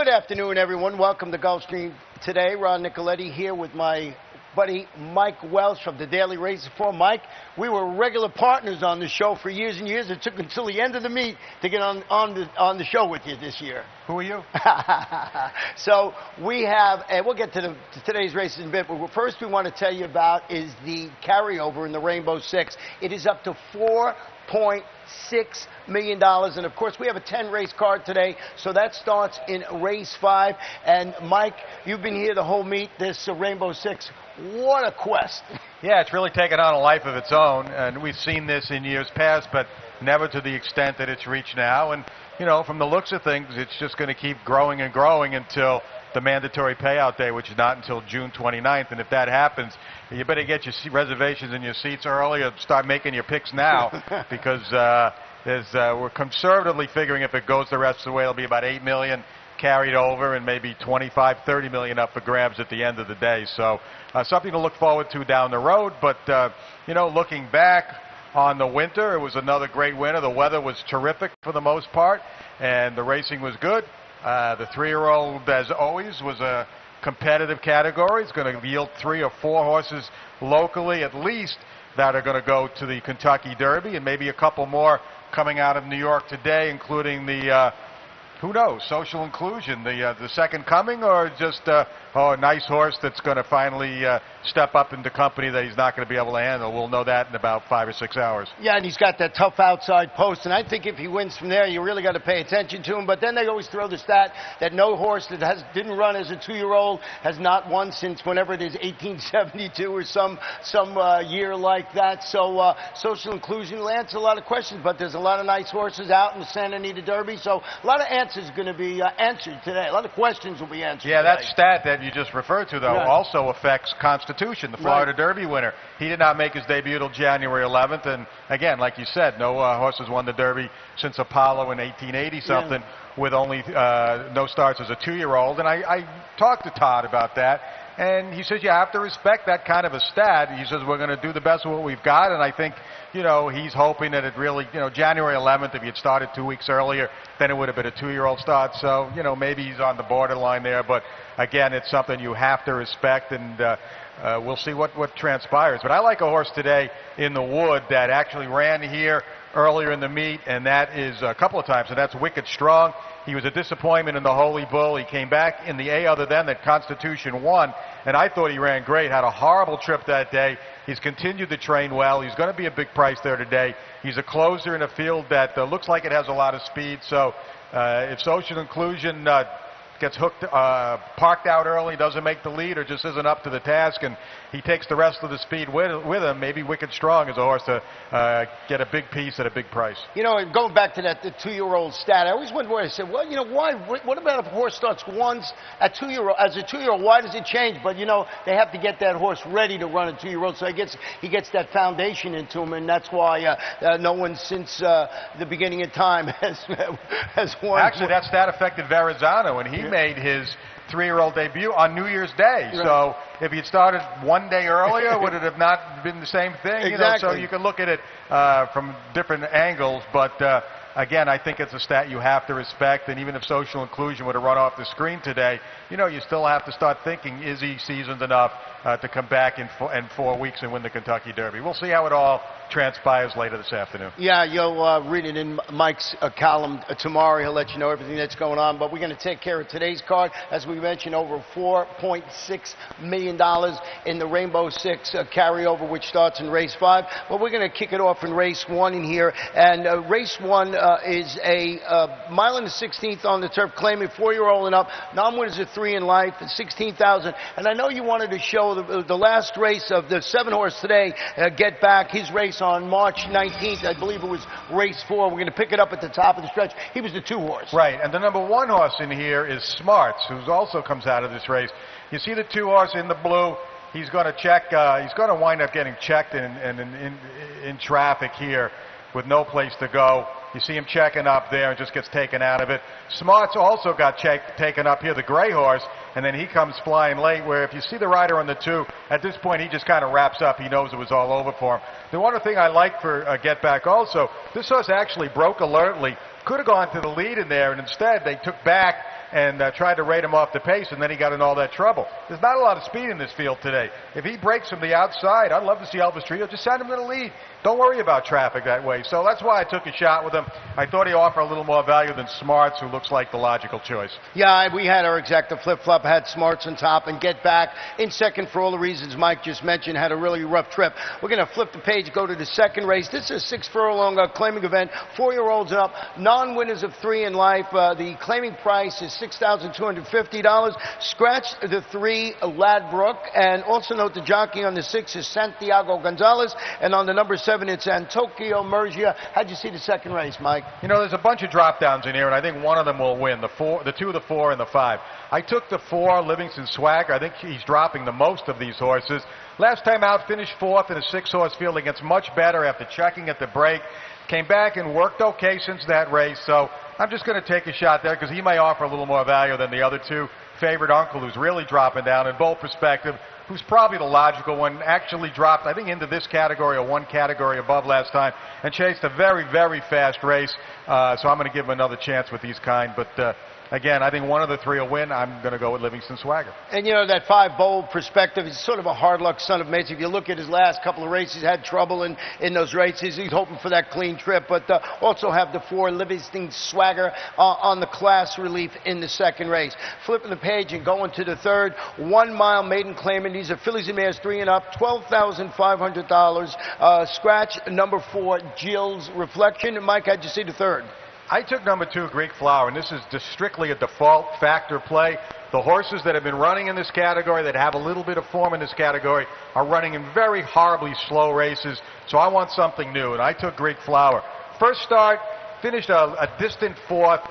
Good afternoon, everyone. Welcome to Gulfstream today. Ron Nicoletti here with my buddy Mike Welsh from the Daily Race Report. Mike, we were regular partners on the show for years and years. It took until the end of the meet to get on the show with you this year. Who are you? So we have, and we'll get to today's race in a bit, but first we want to tell you about is the carryover in the Rainbow Six. It is up to $4.6 million, and of course we have a 10-race card today, so that starts in race 5. And Mike, you've been here the whole meet, this Rainbow Six. What a quest. Yeah, it's really taken on a life of its own, and we've seen this in years past, but never to the extent that it's reached now. And, you know, from the looks of things, it's just going to keep growing and growing until the mandatory payout day, which is not until June 29th. And if that happens, you better get your reservations in your seats early or start making your picks now because we're conservatively figuring if it goes the rest of the way, it'll be about $8 million carried over and maybe $25-30 million up for grabs at the end of the day. So something to look forward to down the road. But, you know, looking back on the winter, it was another great winter. The weather was terrific for the most part, and the racing was good. The 3-year-old, as always, was a competitive category. It's going to yield 3 or 4 horses locally, at least, that are going to go to the Kentucky Derby, and maybe a couple more coming out of New York today, including the who knows, Social Inclusion, the second coming, or just a nice horse that's going to finally step up into company that he's not going to be able to handle. We'll know that in about 5 or 6 hours. Yeah, and he's got that tough outside post, and I think if he wins from there, you really got to pay attention to him. But then they always throw the stat that no horse that didn't run as a 2-year-old has not won since whenever it is 1872 or some year like that. So Social Inclusion will answer a lot of questions, but there's a lot of nice horses out in the Santa Anita Derby, so a lot of answers are going to be answered today. A lot of questions will be answered Yeah, today. that stat that you just referred to, though, also affects Constitution, the Florida Derby winner. He did not make his debut till January 11th, and again, like you said, no horses won the Derby since Apollo in 1880-something, with only no starts as a 2-year-old. And I talked to Todd about that, and he says you have to respect that kind of a stat. He says we're going to do the best of what we've got, and I think, you know, he's hoping that it really, you know, January 11th, if he had started 2 weeks earlier, then it would have been a 2-year-old start. So, you know, maybe he's on the borderline there, but again, it's something you have to respect, and we'll see what transpires. But I like a horse today in the Wood that actually ran here earlier in the meet, and that is a couple of times, and that's Wicked Strong. He was a disappointment in the Holy Bull. He came back in the A other than that Constitution won, and I thought he ran great. Had a horrible trip that day. He's continued to train well. He's going to be a big price there today. He's a closer in a field that looks like it has a lot of speed. So if Social Inclusion gets hooked, parked out early, doesn't make the lead, or just isn't up to the task, and he takes the rest of the speed with him, maybe Wicked Strong is a horse to get a big piece at a big price. You know, and going back to that the 2-year-old stat, I always wondered why. I said, well, you know, why? What about if a horse starts once at 2-year-old as a 2-year-old? Why does it change? But you know, they have to get that horse ready to run a 2-year-old, so he gets that foundation into him, and that's why no one since the beginning of time has won. Actually, that stat affected Verrazano when he made his 3-year-old debut on New Year's Day. Right. So if he'd started one day earlier, would it have not been the same thing? Exactly. You know, so you can look at it from different angles, but again, I think it's a stat you have to respect, and even if Social Inclusion would have run off the screen today, you know, you still have to start thinking, is he seasoned enough to come back in 4 weeks and win the Kentucky Derby? We'll see how it all transpires later this afternoon. Yeah, you'll read it in Mike's column tomorrow. He'll let you know everything that's going on, but we're going to take care of today's card. As we mentioned, over $4.6 million in the Rainbow Six carryover, which starts in race 5. But we're going to kick it off in race 1 in here, and race 1 is a mile and a 16th on the turf, claiming 4-year-old and up. Non-winners are 3 in life, 16,000. And I know you wanted to show the last race of the 7-horse today, Get Back, his race on March 19th. I believe it was race 4. We're going to pick it up at the top of the stretch. He was the 2-horse. Right, and the number 1 horse in here is Smarts, who also comes out of this race. You see the 2-horse in the blue. He's going to check. He's going to wind up getting checked in traffic here with no place to go. You see him checking up there and just gets taken out of it. Smarts also got taken up here, the gray horse. and then he comes flying late, where if you see the rider on the 2, at this point he just kind of wraps up. He knows it was all over for him. The one thing I like for Get Back also, this horse actually broke alertly, could have gone to the lead in there, and instead they took back and tried to rate him off the pace, and then he got in all that trouble. There's not a lot of speed in this field today. If he breaks from the outside, I'd love to see Elvis Trio. Just send him to the lead. Don't worry about traffic that way. So that's why I took a shot with him. I thought he offered a little more value than Smarts, who looks like the logical choice. Yeah, we had our exacta flip-flop, had Smarts on top, and Get Back in second for all the reasons Mike just mentioned. Had a really rough trip. We're going to flip the page, go to the second race. This is a 6-furlong claiming event, 4-year-olds and up, non-winners of 3 in life. The claiming price is $6,250. Scratch the 3, Ladbrook, and also note the jockey on the 6 is Santiago Gonzalez, and on the number 7 it's Antokio Murgia. How'd you see the second race, Mike? You know, there's a bunch of drop downs in here, and I think one of them will win. The 2, the 4, and the 5. I took the 4, Livingston Swagger. I think he's dropping the most of these horses. Last time out, finished 4th in a 6-horse field against much better after checking at the break. Came back and worked okay since that race, so I'm just going to take a shot there because he may offer a little more value than the other 2. Favorite Uncle, who's really dropping down in bold perspective, who's probably the logical one, actually dropped, I think, into this category or 1 category above last time and chased a very, very fast race. So I'm going to give him another chance with these kind. But again, I think one of the 3 will win. I'm going to go with Livingston Swagger. And, you know, that 5 bold perspective is sort of a hard luck son of Mason. If you look at his last couple of races, had trouble in those races. He's hoping for that clean trip. But also have the 4, Livingston Swagger, on the class relief in the second race. Flipping the page and going to the third, 1 mile maiden claiming. These are fillies and mares 3 and up, $12,500. Scratch number 4, Jill's Reflection. And Mike, how'd you see the third? I took number 2, Greek Flower, and this is just strictly a default factor play. The horses that have been running in this category, that have a little bit of form in this category, are running in very horribly slow races, so I want something new, and I took Greek Flower. First start, finished a distant 4th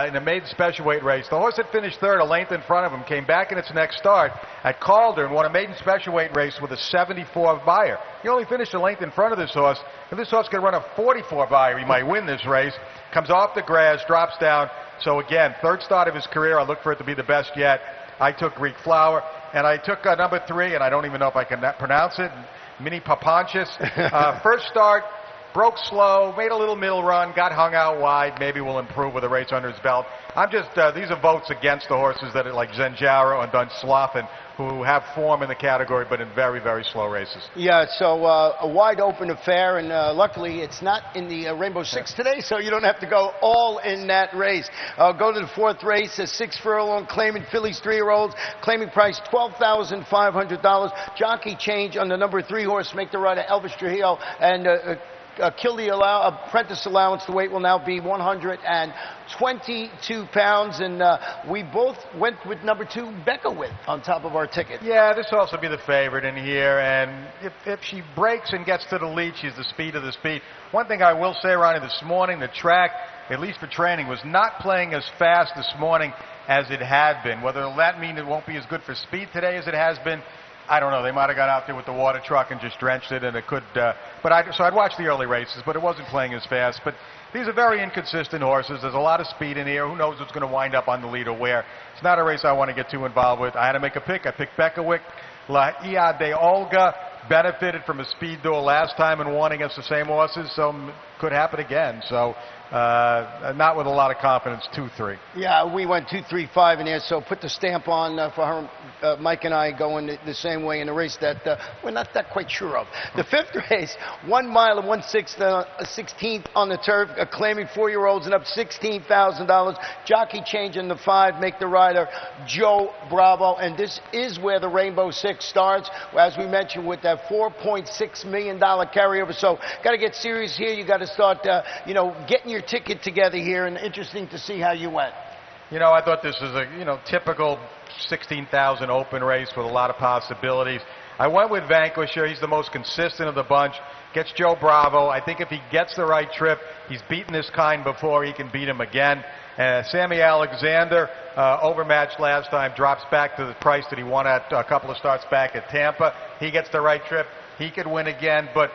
in a maiden special weight race. The horse that finished 3rd, a length in front of him, came back in its next start at Calder and won a maiden special weight race with a 74 buyer. He only finished a length in front of this horse. If this horse could run a 44 buyer, he might win this race. Comes off the grass, drops down. So again, 3rd start of his career. I look for it to be the best yet. I took Greek Flower, and I took number 3, and I don't even know if I can pronounce it, Mini Papanchis. First start, broke slow, made a little middle run, got hung out wide. Maybe will improve with a race under his belt. I'm just, these are votes against the horses that are like Zanjaro and Dunsloffen, who have form in the category, but in very, very slow races. Yeah, so a wide open affair, and luckily it's not in the Rainbow Six today, so you don't have to go all in that race. Go to the 4th race, a 6-furlong claiming fillies 3-year-olds, claiming price $12,500. Jockey change on the number 3 horse, make the rider Elvis Trujillo, and kill the apprentice allowance. The weight will now be 122 pounds, and we both went with number 2, Becca Witt, on top of our ticket. Yeah, this will also be the favorite in here, and if she breaks and gets to the lead, she's the speed of the speed. One thing I will say, Ronnie, this morning, the track, at least for training, was not playing as fast this morning as it had been. Whether that means it won't be as good for speed today as it has been, I don't know. They might have got out there with the water truck and just drenched it, and it could. So I'd watch the early races, but it wasn't playing as fast. But these are very inconsistent horses. There's a lot of speed in here. Who knows what's going to wind up on the lead or where? It's not a race I want to get too involved with. I had to make a pick. I picked Becca Witt. La Ia de Olga benefited from a speed duel last time and won against the same horses, so could happen again. So not with a lot of confidence, 2-3. Yeah, we went 2-3-5 in there, so put the stamp on for her, Mike and I going the same way in a race that we're not that quite sure of. The 5th race, 1 mile and 1/16th on the turf, claiming 4-year-olds and up $16,000. Jockey change in the 5, make the rider Joe Bravo, and this is where the Rainbow Six starts, as we mentioned, with that $4.6 million carryover. So got to get serious here. You got to start, getting your ticket together here, and interesting to see how you went. You know, I thought this was a, typical 16,000 open race with a lot of possibilities. I went with Vanquisher. He's the most consistent of the bunch. Gets Joe Bravo. I think if he gets the right trip, he's beaten this kind before, he can beat him again. Sammy Alexander, overmatched last time, drops back to the price that he won at a couple of starts back at Tampa. He gets the right trip. He could win again, but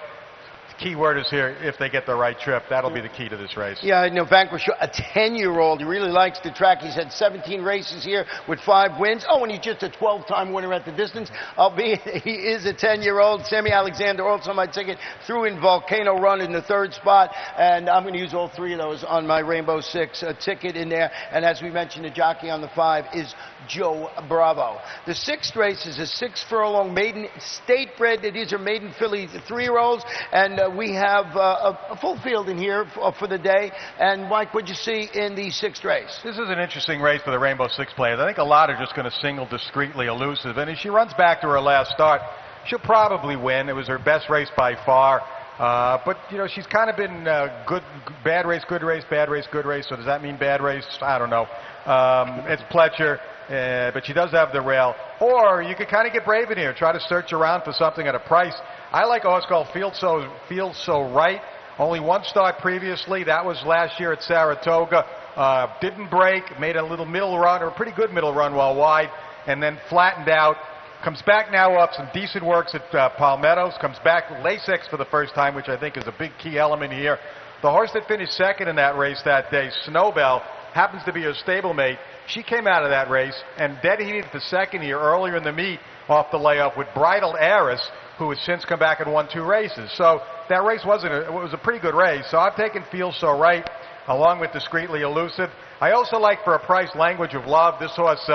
key word is here, if they get the right trip, that'll be the key to this race. Yeah, Vanquish, a 10-year-old. He really likes the track. He's had 17 races here with 5 wins. Oh, and he's just a 12-time winner at the distance. Albeit he is a 10-year-old. Sammy Alexander, also my ticket, threw in Volcano Run in the 3rd spot. And I'm going to use all 3 of those on my Rainbow 6 ticket in there. And as we mentioned, the jockey on the 5 is Joe Bravo. The 6th race is a 6-furlong maiden state-bred. These are maiden filly 3-year-olds. And we have a full field in here for the day. And Mike, what'd you see in the 6th race? This is an interesting race for the Rainbow Six players. I think a lot are just going to single Discreetly Elusive. And as she runs back to her last start, she'll probably win. It was her best race by far. But, you know, she's kind of been good, bad race, good race, bad race, good race. So does that mean bad race? I don't know. It's Pletcher, but she does have the rail. Or you could kind of get brave in here, try to search around for something at a price. I like a horse called Feels So Right. Only 1 start previously. That was last year at Saratoga. Didn't break, made a little middle run, or a pretty good middle run while wide, and then flattened out. Comes back now up some decent works at Palmettos. Comes back Lasix for the first time, which I think is a big key element here. The horse that finished second in that race that day, Snowbell, happens to be her stablemate. She came out of that race and dead heated the second here earlier in the meet off the layup with Bridal Heiress, who has since come back and won 2 races. So that race was a pretty good race. So I've taken Feels So Right along with Discreetly Elusive. I also like for a price Language of Love. This horse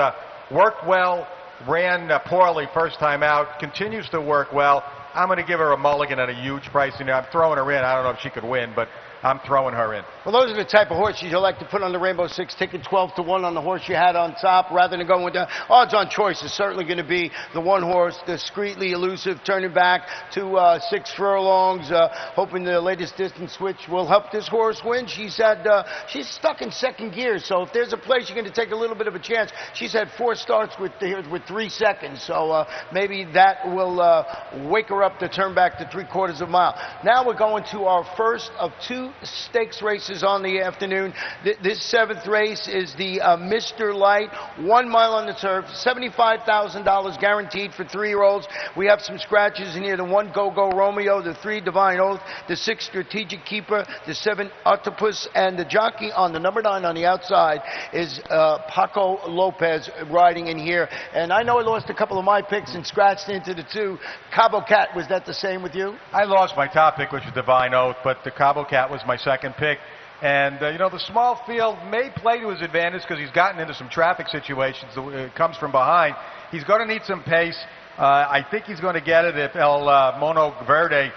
worked well, ran poorly first time out, continues to work well. I'm going to give her a mulligan at a huge price. You know, I'm throwing her in. I don't know if she could win, but I'm throwing her in. Well, those are the type of horses you like to put on the Rainbow Six ticket, 12-1 on the horse you had on top, rather than going with the odds-on choice is certainly going to be the 1 horse, Discreetly Elusive, turning back to 6 furlongs, hoping the latest distance switch will help this horse win. She's stuck in 2nd gear, so if there's a place you're going to take a little bit of a chance, she's had 4 starts with 3 seconds, so maybe that will wake her up to turn back to 3/4 of a mile. Now we're going to our first of 2 stakes races on the afternoon. This 7th race is the Mr. Light, 1 mile on the turf, $75,000 guaranteed for 3-year-olds. We have some scratches in here. The 1 Go-Go Romeo, the 3 Divine Oath, the 6 Strategic Keeper, the 7 Octopus, and the jockey on the number 9 on the outside is Paco Lopez riding in here. And I know I lost a couple of my picks and scratched into the 2. Cabo Cat, was that the same with you? I lost my top pick, which was Divine Oath, but the Cabo Cat was my 2nd pick. And, you know, the small field may play to his advantage because he's gotten into some traffic situations. It comes from behind. He's going to need some pace. I think he's going to get it if El Mono Verde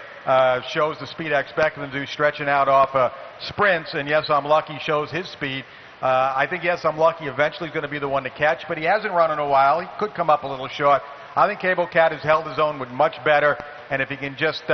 shows the speed I expect him to do, stretching out off sprints. And Yes, I'm Lucky shows his speed. I think Yes, I'm Lucky eventually is going to be the one to catch, but he hasn't run in a while. He could come up a little short. I think Cable Cat has held his own with much better, and if he can just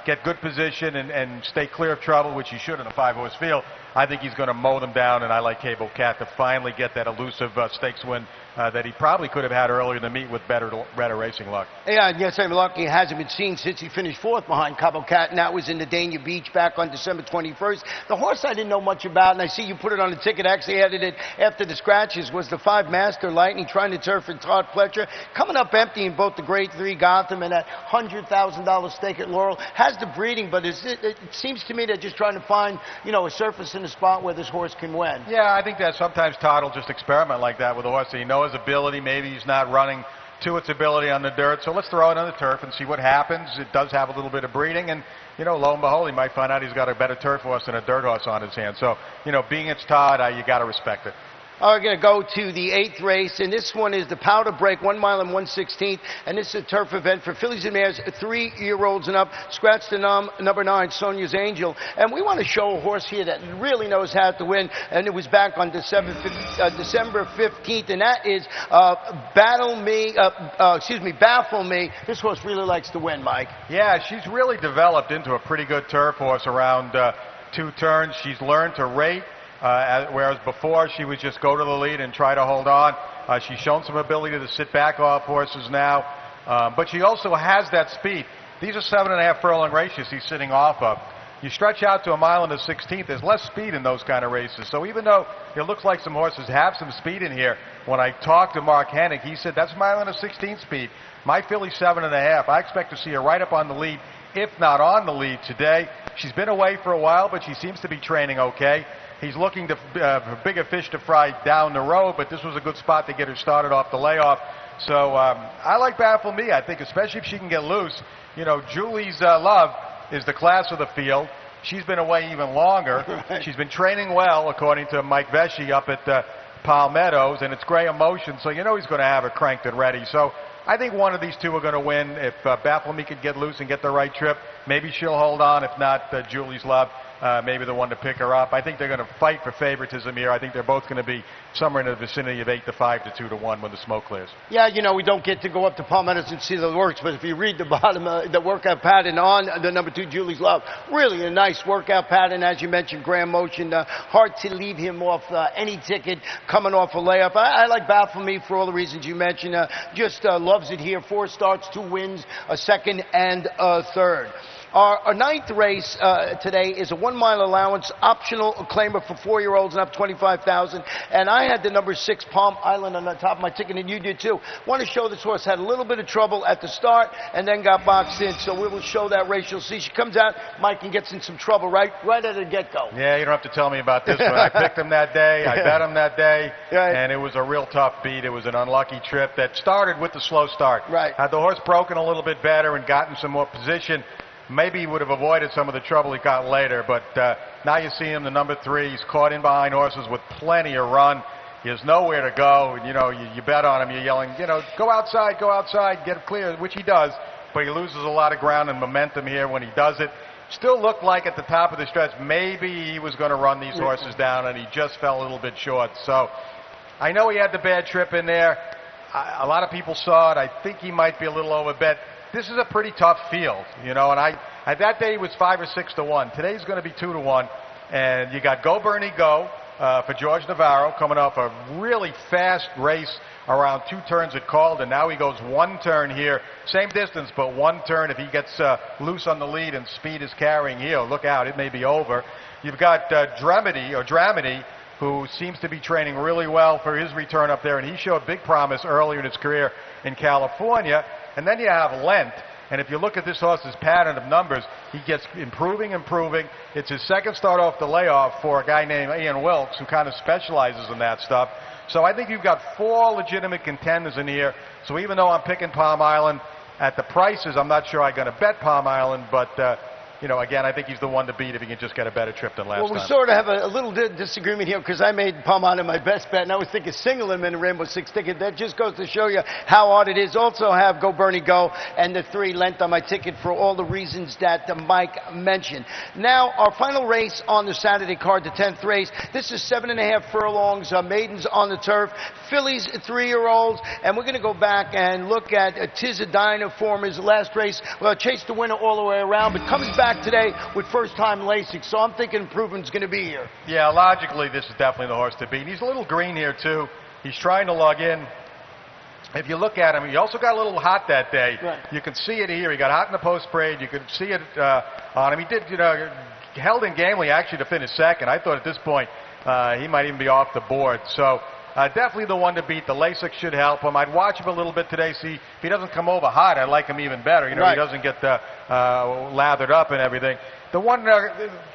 get good position and stay clear of trouble, which he should in a 5-horse field, I think he's going to mow them down, and I like Cable Cat to finally get that elusive stakes win that he probably could have had earlier in the meet with better racing luck. Yeah, Yes, I'm Lucky hasn't been seen since he finished 4th behind Cabo Cat, and that was in the Dania Beach back on December 21st. The horse I didn't know much about, and I see you put it on the ticket, actually added it after the scratches, was the 5 Master Lightning, trying to turf in Todd Pletcher, coming up empty in both the Grade 3 Gotham and that $100,000 stake at Laurel. Has the breeding, but it seems to me they're just trying to find, you know, a surface in a spot where this horse can win. Yeah, I think that sometimes Todd will just experiment like that with a horse that he knows his ability. Maybe he's not running to its ability on the dirt, so let's throw it on the turf and see what happens. It does have a little bit of breeding, and, you know, lo and behold, he might find out he's got a better turf horse than a dirt horse on his hands. So, you know, being it's Todd, you got to respect it. We're going to go to the 8th race, and this one is the Powder Break, 1 mile and 1/16, and this is a turf event for fillies and mares 3-year-olds and up. Scratch the number 9, Sonia's Angel, and we want to show a horse here that really knows how to win, and it was back on December 15th, and that is Baffle Me. This horse really likes to win, Mike. Yeah, she's really developed into a pretty good turf horse around 2 turns. She's learned to rate. Whereas before she would just go to the lead and try to hold on. She's shown some ability to sit back off horses now, but she also has that speed. These are 7.5 furlong races he's sitting off of. You stretch out to 1 mile and a 16th, there's less speed in those kind of races. So even though it looks like some horses have some speed in here, when I talked to Mark Hennig, he said that's 1 mile and a 16th speed. My filly's 7.5. I expect to see her right up on the lead if not on the lead today. She's been away for a while, but she seems to be training okay. He's looking for bigger fish to fry down the road, but this was a good spot to get her started off the layoff. So I like Baffle Me. I think especially if she can get loose. You know, Julie's Love is the class of the field. She's been away even longer. Right. She's been training well, according to Mike Vesey up at Palmettos, and it's Graham Motion, so you know he's going to have her cranked and ready. So I think one of these two are going to win. If Baffle Me could get loose and get the right trip, maybe she'll hold on. If not, Julie's Love, maybe the one to pick her up. I think they're going to fight for favoritism here. I think they're both going to be somewhere in the vicinity of 8-5 to 2-1 when the smoke clears. Yeah, you know, we don't get to go up to Palmettos and see the works, but if you read the bottom, the workout pattern on the number 2, Julie's Love, really a nice workout pattern. As you mentioned, Graham Motion, hard to leave him off any ticket coming off a layup. I like Baffle Me for all the reasons you mentioned. Just loves it here. 4 starts, 2 wins, a second and a third. Our 9th race today is a 1-mile allowance, optional claimer for 4-year-olds and up $25,000. And I had the number 6 Palm Island on the top of my ticket, and you did too. Want to show this horse had a little bit of trouble at the start and then got boxed in. So we will show that race. You'll see she comes out, Mike, and gets in some trouble right at the get-go. Yeah, you don't have to tell me about this one. I picked him that day. I bet him that day. Right. And it was a real tough beat. It was an unlucky trip that started with the slow start. Right. Had the horse broken a little bit better and gotten some more position, maybe he would have avoided some of the trouble he got later, but now you see him, the number 3. He's caught in behind horses with plenty of run. He has nowhere to go. And, you know, you bet on him. You're yelling, you know, go outside, get it clear, which he does, but he loses a lot of ground and momentum here when he does it. Still looked like at the top of the stretch maybe he was going to run these horses down, and he just fell a little bit short. So I know he had the bad trip in there. A lot of people saw it. I think he might be a little overbet. This is a pretty tough field, you know, and that day was 5 or 6 to 1. Today's going to be 2 to 1, and you got Go Bernie Go for George Navarro coming off a really fast race around 2 turns at Calder. Now he goes 1 turn here, same distance, but 1 turn. If he gets loose on the lead and speed is carrying here, look out, it may be over. You've got Dramedy, who seems to be training really well for his return up there, and he showed big promise earlier in his career in California. And then you have Lent, and if you look at this horse's pattern of numbers, he gets improving. It's his 2nd start off the layoff for a guy named Ian Wilkes, who kind of specializes in that stuff. So I think you've got 4 legitimate contenders in here. So even though I'm picking Palm Island at the prices, I'm not sure I'm going to bet Palm Island, but you know, again, I think he's the one to beat if he can just get a better trip than last time. Well, we sort of have a little disagreement here because I made Palm Island my best bet, and I was thinking single him in a Rainbow 6 ticket. That just goes to show you how hard it is. Also have Go Bernie Go and the 3 Lent on my ticket for all the reasons that Mike mentioned. Now, our final race on the Saturday card, the 10th race. This is 7.5 furlongs, maidens on the turf, fillies, 3-year-olds, and we're going to go back and look at Tizadina Former's last race. Well, chased the winner all the way around, but comes back today with first-time Lasix, so I'm thinking improvement's going to be here. Yeah, logically, this is definitely the horse to beat. He's a little green here, too. He's trying to lug in. If you look at him, he also got a little hot that day. Right. You can see it here. He got hot in the post parade. You could see it on him. He did, you know, held in gamely, actually, to finish 2nd. I thought at this point he might even be off the board. So definitely the one to beat. The Lasix should help him. I'd watch him a little bit today, see if he doesn't come over hot. I like him even better. You know, He doesn't get lathered up and everything. The one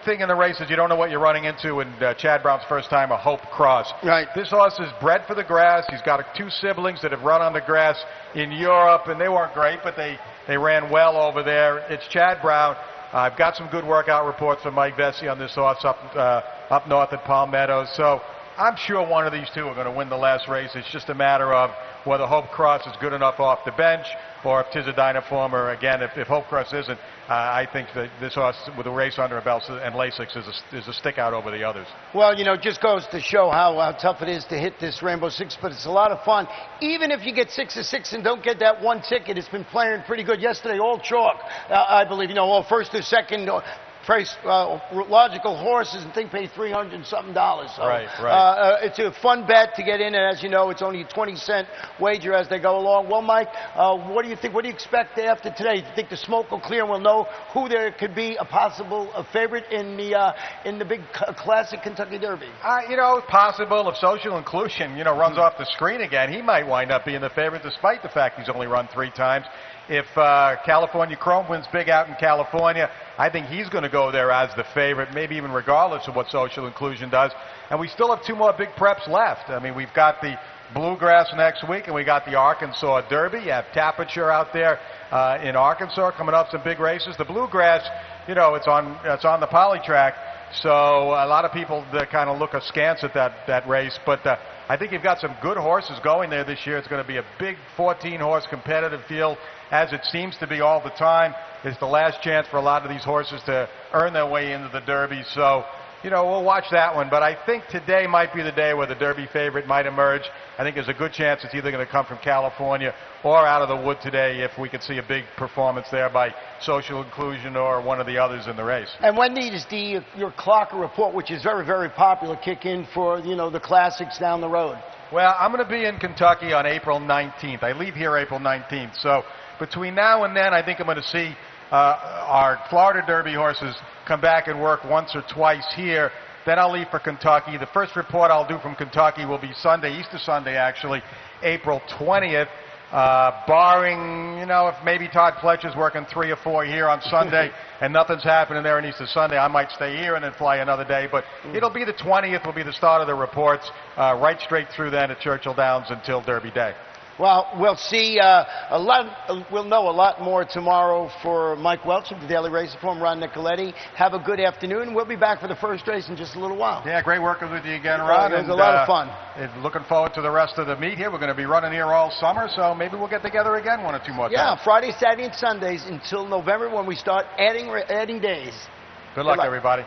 thing in the race is you don't know what you're running into in Chad Brown's first time, a Hope Cross. Right. This horse is bred for the grass. He's got 2 siblings that have run on the grass in Europe, and they weren't great, but they ran well over there. It's Chad Brown. I've got some good workout reports from Mike Vesey on this horse up north at Palmettos. So I'm sure one of these 2 are going to win the last race. It's just a matter of whether Hope Cross is good enough off the bench or if Tizadina Former, again, if Hope Cross isn't, I think that this horse with a race under a belt and Lasix is a stick out over the others. Well, you know, it just goes to show how tough it is to hit this Rainbow 6, but it's a lot of fun. Even if you get 6 of 6 and don't get that 1 ticket, it's been playing pretty good. Yesterday, all chalk, I believe, you know, all first or second. Price logical horses and think pay $300 and something. So, right. It's a fun bet to get in, and as you know, it's only a 20-cent wager as they go along. Well, Mike, what do you think? What do you expect after today? Do you think the smoke will clear and we'll know who there could be a possible favorite in the big classic Kentucky Derby? You know, possible if social inclusion, you know, runs off the screen again, he might wind up being the favorite despite the fact he's only run 3 times. If California Chrome wins big out in California, I think he's going to go there as the favorite, maybe even regardless of what Social Inclusion does. And we still have 2 more big preps left. I mean, we've got the Bluegrass next week, and we got the Arkansas Derby. You have Tapiture out there in Arkansas coming up, some big races. The Bluegrass, you know, it's on the poly track, so a lot of people kind of look askance at that race. But I think you've got some good horses going there this year. It's going to be a big 14-horse competitive field, as it seems to be all the time. It's the last chance for a lot of these horses to earn their way into the Derby. So, you know, we'll watch that one. But I think today might be the day where the Derby favorite might emerge. I think there's a good chance it's either going to come from California or out of the wood today if we could see a big performance there by Social Inclusion or one of the others in the race. And when does your Clocker report, which is very, very popular, kick in for, you know, the classics down the road? Well, I'm going to be in Kentucky on April 19th. I leave here April 19th. So between now and then, I think I'm going to see our Florida Derby horses come back and work once or twice here. Then I'll leave for Kentucky. The first report I'll do from Kentucky will be Sunday, Easter Sunday actually, April 20th. Barring, you know, if maybe Todd Fletcher's working 3 or 4 here on Sunday and nothing's happening there on Easter Sunday, I might stay here and then fly another day. But it'll be the 20th will be the start of the reports, right straight through then at Churchill Downs until Derby Day. Well, we'll see we'll know a lot more tomorrow. For Mike Welch of the Daily Race Reform, Ron Nicoletti, have a good afternoon. We'll be back for the first race in just a little while. Yeah, great working with you again, Ron. It was a lot of fun. Looking forward to the rest of the meet here. We're going to be running here all summer, so maybe we'll get together again 1 or 2 more times. Yeah, Friday, Saturday, and Sundays until November when we start adding days. Good luck, everybody.